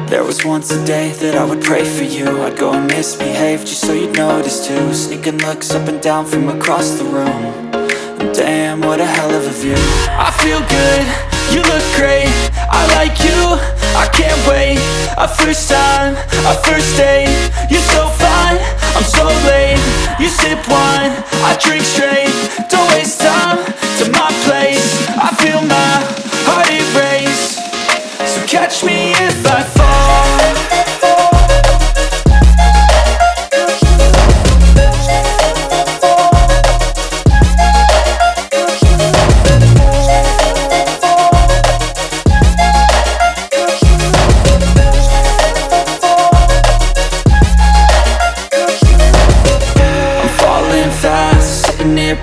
There was once a day that I would pray for you. I'd go and misbehave just so you'd notice too. Sneaking looks up and down from across the room. And damn, what a hell of a view. I feel good, you look great, I like you, I can't wait. A first time, a first date, you're so fine, I'm so late. You sip wine, I drink straight. Don't waste time to my place. I feel my heart erase. So catch me if I fall.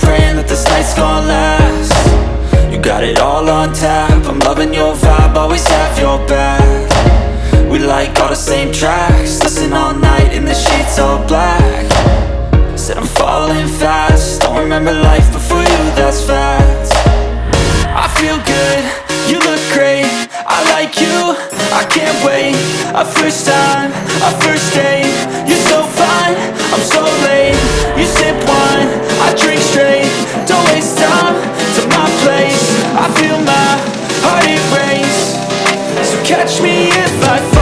Praying that this night's gonna last. You got it all on tap, I'm loving your vibe, always have your back. We like all the same tracks, listen all night in the sheets all black. Said I'm falling fast, don't remember life before you, that's fact. I feel good, you look great, I like you, I can't wait. A first time, a first date, you're so fine, I'm so late. You sip wine, I drink straight. Don't waste time to my place. I feel my heart erase. So catch me if I fall.